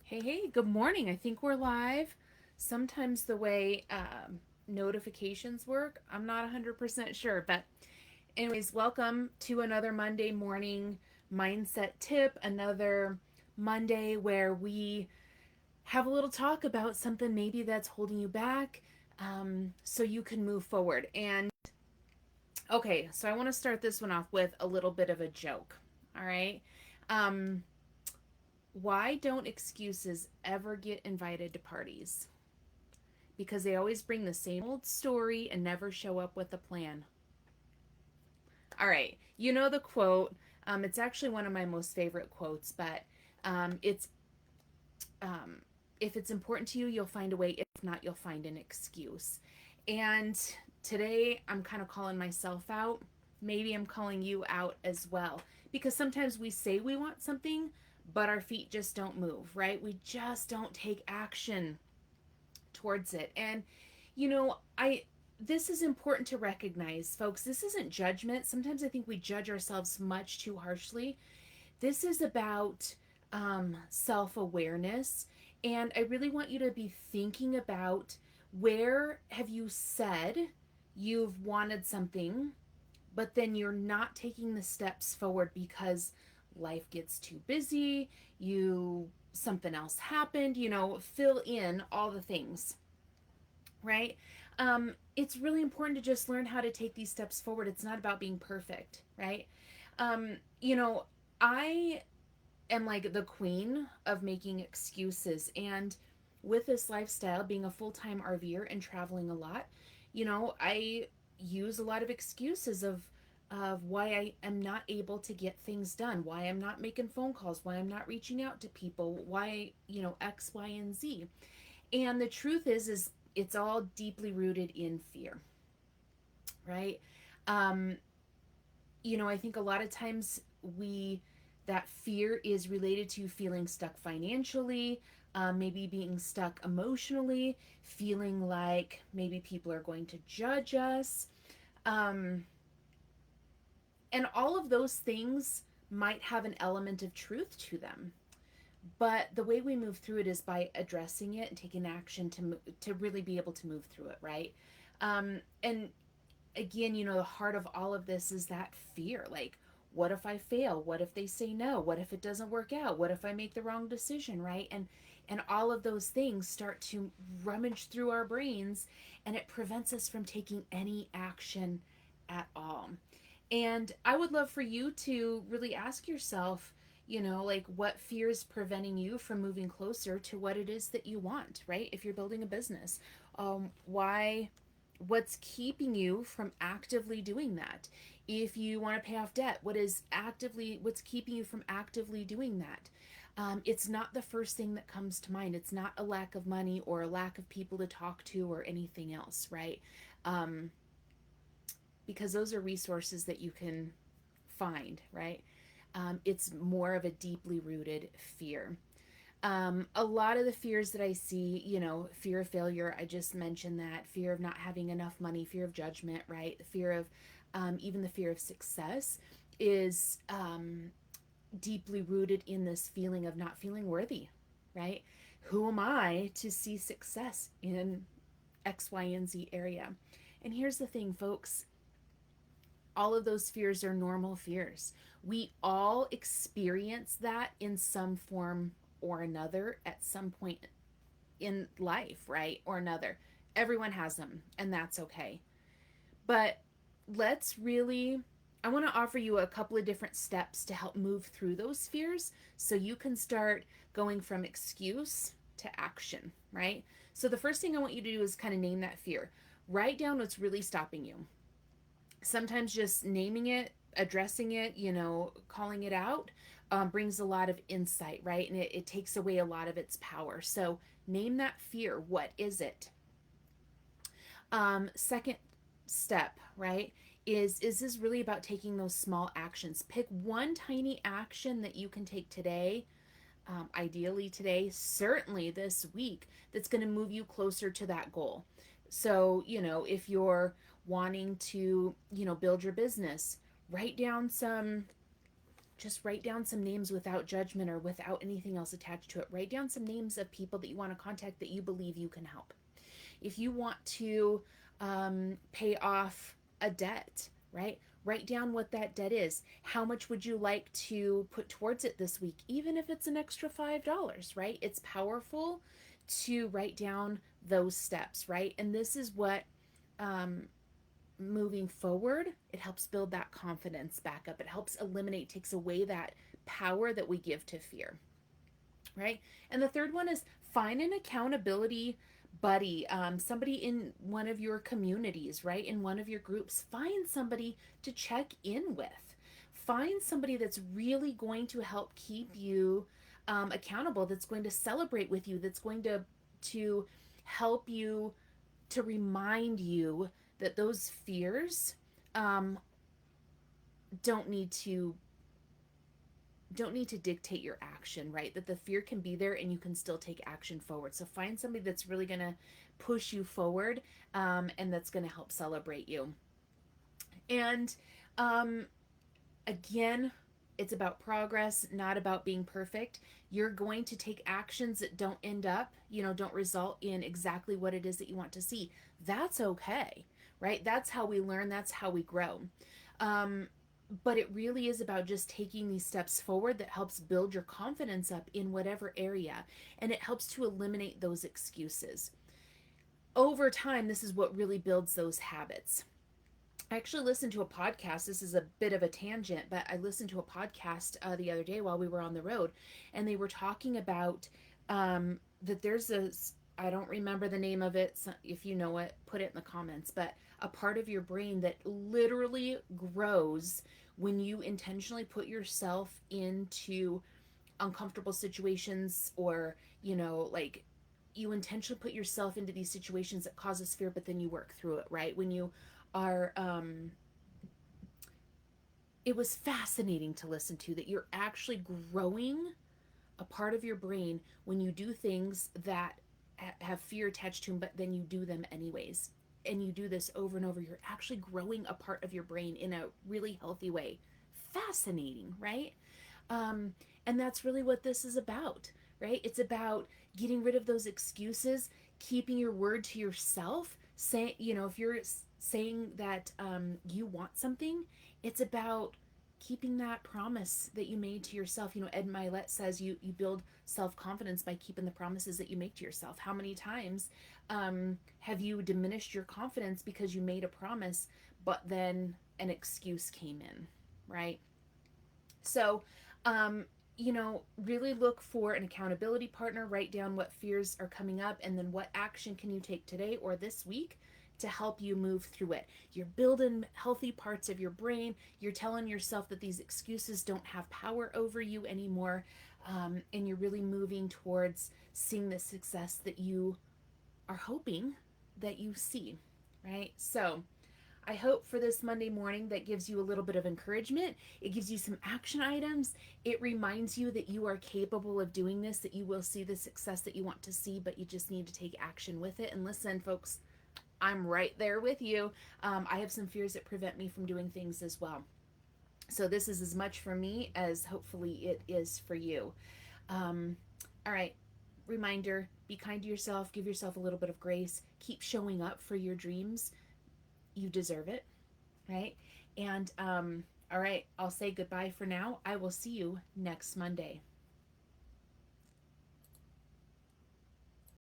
Hey, good morning. I think we're live. Sometimes the way notifications work, I'm not 100% sure. But, anyways, welcome to another Monday morning mindset tip. Another Monday where we have a little talk about something maybe that's holding you back so you can move forward. And, okay, so I want to start this one off with a little bit of a joke. All right. Um, why don't excuses ever get invited to parties? Because they always bring the same old story and never show up with a plan. All right, you know the quote. It's actually one of my most favorite quotes, but it's um, if it's important to you, you'll find a way. If not, you'll find an excuse. And today, I'm kind of calling myself out. Maybe I'm calling you out as well. Because sometimes we say we want something, but our feet just don't move, right? We just don't take action towards it. And I this is important to recognize, folks. This isn't judgment. Sometimes I think we judge ourselves much too harshly. This is about self-awareness, and I really want you to be thinking about, where have you said you've wanted something, but then you're not taking the steps forward because life gets too busy, you something else happened, fill in all the things, right? It's really important to just learn how to take these steps forward. It's not about being perfect, right? Um, you know, I am like the queen of making excuses. And with this lifestyle, being a full time RVer and traveling a lot, I use a lot of excuses of why I am not able to get things done, why I'm not making phone calls, why I'm not reaching out to people, why, X, Y, and Z. And the truth is it's all deeply rooted in fear, right? Um, I think a lot of times we that fear is related to feeling stuck financially, maybe being stuck emotionally, feeling like maybe people are going to judge us, um, and all of those things might have an element of truth to them. But the way we move through it is by addressing it and taking action to really be able to move through it, right? And again, the heart of all of this is that fear. Like, what if I fail? What if they say no? What if it doesn't work out? What if I make the wrong decision, right? And all of those things start to rummage through our brains, and it prevents us from taking any action at all. And I would love for you to really ask yourself, like, what fear is preventing you from moving closer to what it is that you want, right? If you're building a business, why what's keeping you from actively doing that? If you want to pay off debt, what's keeping you from actively doing that? It's not the first thing that comes to mind. It's not a lack of money or a lack of people to talk to or anything else, right? um, because those are resources that you can find, right? It's more of a deeply rooted fear. A lot of the fears that I see, fear of failure, I just mentioned that, fear of not having enough money, fear of judgment, right? The fear of, even the fear of success is deeply rooted in this feeling of not feeling worthy, right? Who am I to see success in X, Y, and Z area? And here's the thing, folks, all of those fears are normal fears. We all experience that in some form or another at some point in life, right? Or another. Everyone has them, and that's okay. But let's really, I want to offer you a couple of different steps to help move through those fears so you can start going from excuse to action, right? So the first thing I want you to do is kind of name that fear. Write down what's really stopping you. Sometimes just naming it, addressing it, calling it out, brings a lot of insight, right? And it takes away a lot of its power. So name that fear. What is it? Second step, right? Is this really about taking those small actions? Pick one tiny action that you can take today, ideally today, certainly this week, that's going to move you closer to that goal. So, if you're wanting to, build your business, write down some just write down some names without judgment or without anything else attached to it. Write down some names of people that you want to contact that you believe you can help. If you want to pay off a debt, right? Write down what that debt is. How much would you like to put towards it this week, even if it's an extra $5, right? It's powerful to write down those steps, right? And this is what moving forward, it helps build that confidence back up. It helps eliminate, takes away that power that we give to fear, right? And the third one is find an accountability buddy, somebody in one of your communities, right? In one of your groups. Find somebody to check in with. Find somebody that's really going to help keep you accountable, that's going to celebrate with you, that's going to help you, to remind you that those fears don't need to dictate your action, right? That the fear can be there and you can still take action forward. So find somebody that's really going to push you forward, and that's going to help celebrate you. And again, it's about progress, not about being perfect. You're going to take actions that don't end up, don't result in exactly what it is that you want to see. That's okay, right? That's how we learn. That's how we grow. But it really is about just taking these steps forward that helps build your confidence up in whatever area, and it helps to eliminate those excuses. Over time, this is what really builds those habits. I actually listened to a podcast. This is a bit of a tangent, but I listened to a podcast the other day while we were on the road, and they were talking about that there's I don't remember the name of it. So if you know it, put it in the comments, but a part of your brain that literally grows when you intentionally put yourself into uncomfortable situations, or, like, you intentionally put yourself into these situations that causes fear, but then you work through it, right? When you are it was fascinating to listen to, that you're actually growing a part of your brain when you do things that have fear attached to them, but then you do them anyways. And you do this over and over. You're actually growing a part of your brain in a really healthy way. Fascinating, right? And that's really what this is about, right? It's about getting rid of those excuses, keeping your word to yourself. Say, if you're saying that you want something, it's about keeping that promise that you made to yourself. Ed Milet says you build self-confidence by keeping the promises that you make to yourself. How many times have you diminished your confidence because you made a promise, but then an excuse came in, right? So, really look for an accountability partner. Write down what fears are coming up, and then what action can you take today or this week to help you move through it. You're building healthy parts of your brain. You're telling yourself that these excuses don't have power over you anymore. And you're really moving towards seeing the success that you are hoping that you see, right? So I hope for this Monday morning that gives you a little bit of encouragement. It gives you some action items. It reminds you that you are capable of doing this, that you will see the success that you want to see, but you just need to take action with it. And listen, folks, I'm right there with you. I have some fears that prevent me from doing things as well. So this is as much for me as hopefully it is for you. All right. Reminder, be kind to yourself. Give yourself a little bit of grace. Keep showing up for your dreams. You deserve it, right? And all right, I'll say goodbye for now. I will see you next Monday.